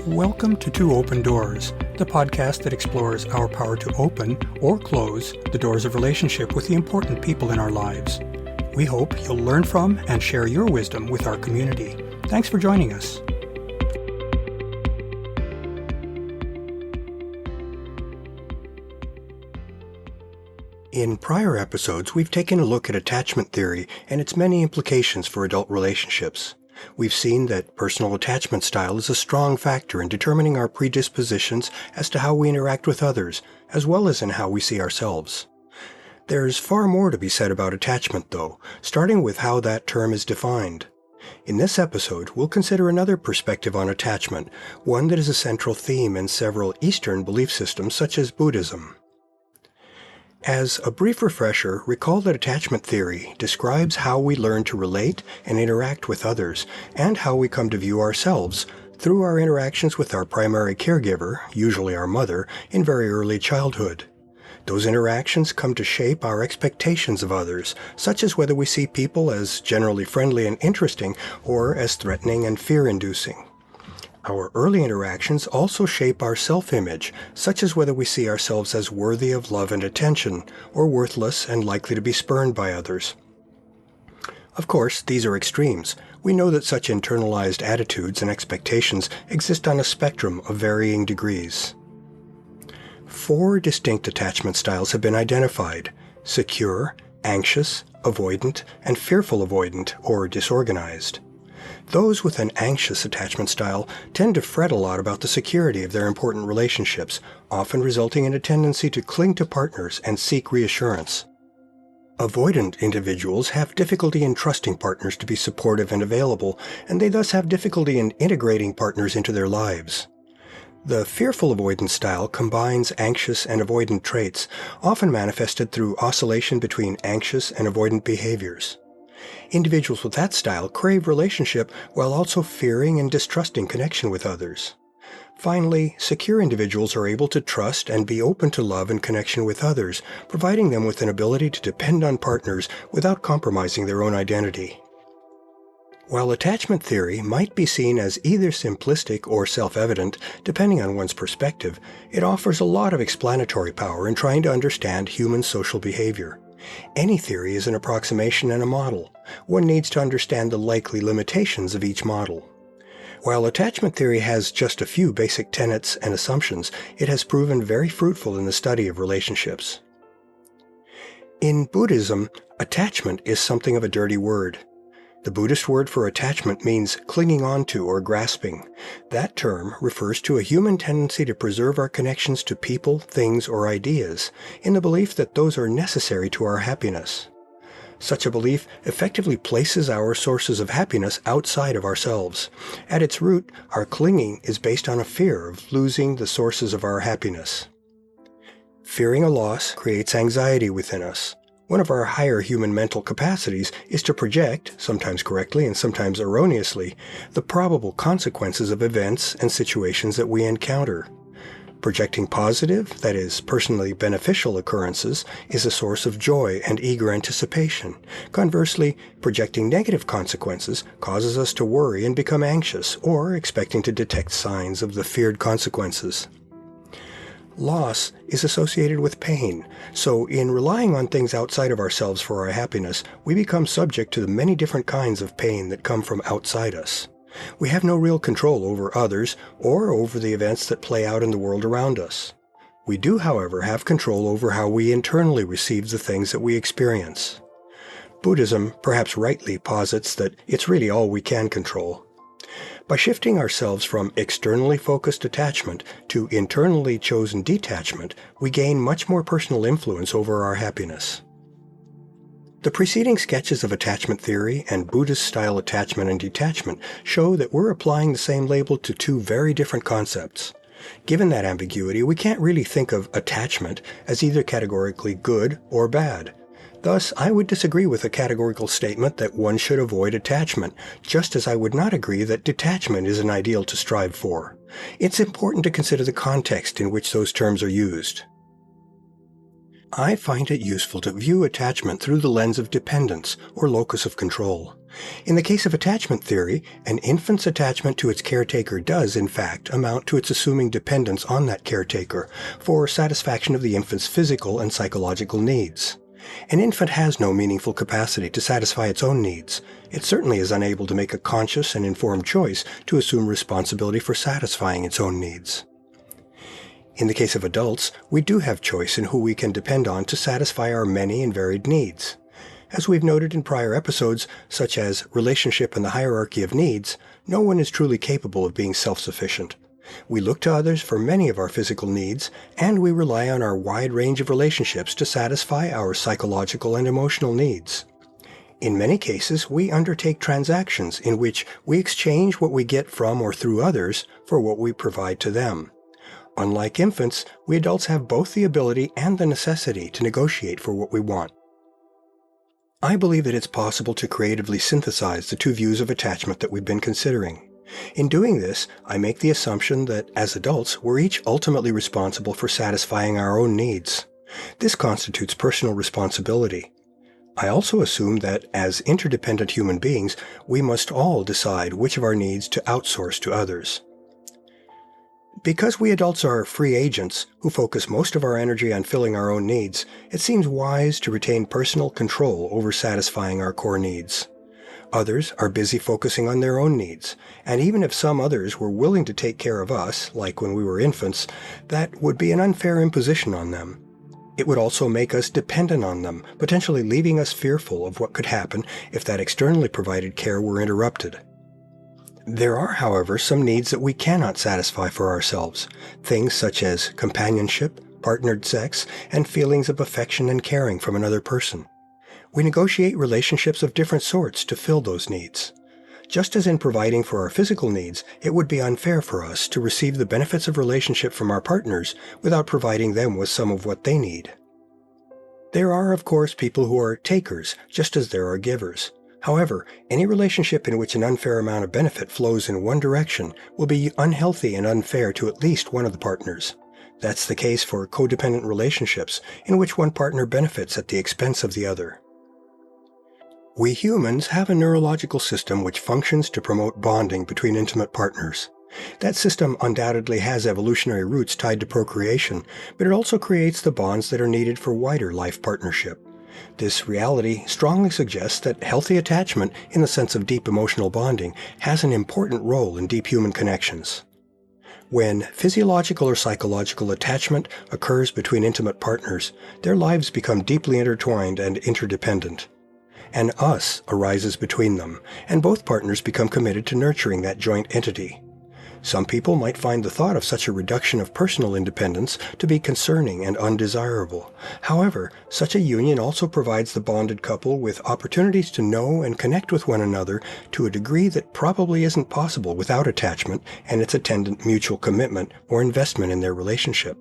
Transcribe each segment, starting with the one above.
Welcome to Two Open Doors, the podcast that explores our power to open or close the doors of relationship with the important people in our lives. We hope you'll learn from and share your wisdom with our community. Thanks for joining us. In prior episodes, we've taken a look at attachment theory and its many implications for adult relationships. We've seen that personal attachment style is a strong factor in determining our predispositions as to how we interact with others, as well as in how we see ourselves. There's far more to be said about attachment, though, starting with how that term is defined. In this episode, we'll consider another perspective on attachment, one that is a central theme in several Eastern belief systems such as Buddhism. As a brief refresher, recall that attachment theory describes how we learn to relate and interact with others, and how we come to view ourselves through our interactions with our primary caregiver, usually our mother, in very early childhood. Those interactions come to shape our expectations of others, such as whether we see people as generally friendly and interesting, or as threatening and fear-inducing. Our early interactions also shape our self-image, such as whether we see ourselves as worthy of love and attention, or worthless and likely to be spurned by others. Of course, these are extremes. We know that such internalized attitudes and expectations exist on a spectrum of varying degrees. 4 distinct attachment styles have been identified: secure, anxious, avoidant, and fearful avoidant or disorganized. Those with an anxious attachment style tend to fret a lot about the security of their important relationships, often resulting in a tendency to cling to partners and seek reassurance. Avoidant individuals have difficulty in trusting partners to be supportive and available, and they thus have difficulty in integrating partners into their lives. The fearful avoidance style combines anxious and avoidant traits, often manifested through oscillation between anxious and avoidant behaviors. Individuals with that style crave relationship while also fearing and distrusting connection with others. Finally, secure individuals are able to trust and be open to love and connection with others, providing them with an ability to depend on partners without compromising their own identity. While attachment theory might be seen as either simplistic or self-evident, depending on one's perspective, it offers a lot of explanatory power in trying to understand human social behavior. Any theory is an approximation and a model. One needs to understand the likely limitations of each model. While attachment theory has just a few basic tenets and assumptions, it has proven very fruitful in the study of relationships. In Buddhism, attachment is something of a dirty word. The Buddhist word for attachment means clinging onto or grasping. That term refers to a human tendency to preserve our connections to people, things, or ideas, in the belief that those are necessary to our happiness. Such a belief effectively places our sources of happiness outside of ourselves. At its root, our clinging is based on a fear of losing the sources of our happiness. Fearing a loss creates anxiety within us. One of our higher human mental capacities is to project, sometimes correctly and sometimes erroneously, the probable consequences of events and situations that we encounter. Projecting positive, that is, personally beneficial occurrences, is a source of joy and eager anticipation. Conversely, projecting negative consequences causes us to worry and become anxious, or expecting to detect signs of the feared consequences. Loss is associated with pain, so in relying on things outside of ourselves for our happiness, we become subject to the many different kinds of pain that come from outside us. We have no real control over others or over the events that play out in the world around us. We do, however, have control over how we internally receive the things that we experience. Buddhism, perhaps rightly, posits that it's really all we can control. By shifting ourselves from externally focused attachment to internally chosen detachment, we gain much more personal influence over our happiness. The preceding sketches of attachment theory and Buddhist-style attachment and detachment show that we're applying the same label to 2 very different concepts. Given that ambiguity, we can't really think of attachment as either categorically good or bad. Thus, I would disagree with a categorical statement that one should avoid attachment, just as I would not agree that detachment is an ideal to strive for. It's important to consider the context in which those terms are used. I find it useful to view attachment through the lens of dependence, or locus of control. In the case of attachment theory, an infant's attachment to its caretaker does, in fact, amount to its assuming dependence on that caretaker for satisfaction of the infant's physical and psychological needs. An infant has no meaningful capacity to satisfy its own needs. It certainly is unable to make a conscious and informed choice to assume responsibility for satisfying its own needs. In the case of adults, we do have choice in who we can depend on to satisfy our many and varied needs. As we've noted in prior episodes, such as relationship and the hierarchy of needs, no one is truly capable of being self-sufficient. We look to others for many of our physical needs, and we rely on our wide range of relationships to satisfy our psychological and emotional needs. In many cases, we undertake transactions in which we exchange what we get from or through others for what we provide to them. Unlike infants, we adults have both the ability and the necessity to negotiate for what we want. I believe that it's possible to creatively synthesize the two views of attachment that we've been considering. In doing this, I make the assumption that, as adults, we're each ultimately responsible for satisfying our own needs. This constitutes personal responsibility. I also assume that, as interdependent human beings, we must all decide which of our needs to outsource to others. Because we adults are free agents who focus most of our energy on filling our own needs, it seems wise to retain personal control over satisfying our core needs. Others are busy focusing on their own needs, and even if some others were willing to take care of us, like when we were infants, that would be an unfair imposition on them. It would also make us dependent on them, potentially leaving us fearful of what could happen if that externally provided care were interrupted. There are, however, some needs that we cannot satisfy for ourselves, things such as companionship, partnered sex, and feelings of affection and caring from another person. We negotiate relationships of different sorts to fill those needs. Just as in providing for our physical needs, it would be unfair for us to receive the benefits of relationship from our partners without providing them with some of what they need. There are, of course, people who are takers, just as there are givers. However, any relationship in which an unfair amount of benefit flows in one direction will be unhealthy and unfair to at least one of the partners. That's the case for codependent relationships, in which one partner benefits at the expense of the other. We humans have a neurological system which functions to promote bonding between intimate partners. That system undoubtedly has evolutionary roots tied to procreation, but it also creates the bonds that are needed for wider life partnership. This reality strongly suggests that healthy attachment, in the sense of deep emotional bonding, has an important role in deep human connections. When physiological or psychological attachment occurs between intimate partners, their lives become deeply intertwined and interdependent. An us arises between them, and both partners become committed to nurturing that joint entity. Some people might find the thought of such a reduction of personal independence to be concerning and undesirable. However, such a union also provides the bonded couple with opportunities to know and connect with one another to a degree that probably isn't possible without attachment and its attendant mutual commitment or investment in their relationship.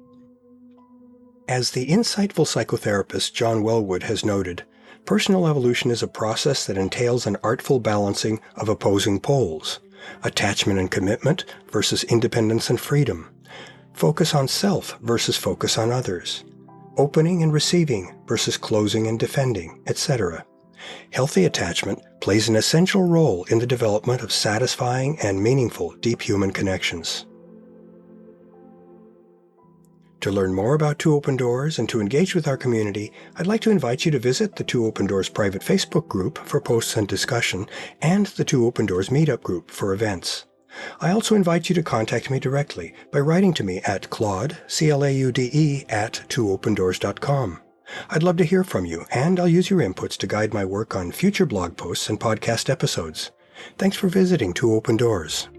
As the insightful psychotherapist John Welwood has noted, personal evolution is a process that entails an artful balancing of opposing poles. Attachment and commitment versus independence and freedom. Focus on self versus focus on others. Opening and receiving versus closing and defending, etc. Healthy attachment plays an essential role in the development of satisfying and meaningful deep human connections. To learn more about Two Open Doors and to engage with our community, I'd like to invite you to visit the Two Open Doors private Facebook group for posts and discussion, and the Two Open Doors meetup group for events. I also invite you to contact me directly by writing to me at Claude, CLAUDE, at twoopendoors.com. I'd love to hear from you, and I'll use your inputs to guide my work on future blog posts and podcast episodes. Thanks for visiting Two Open Doors.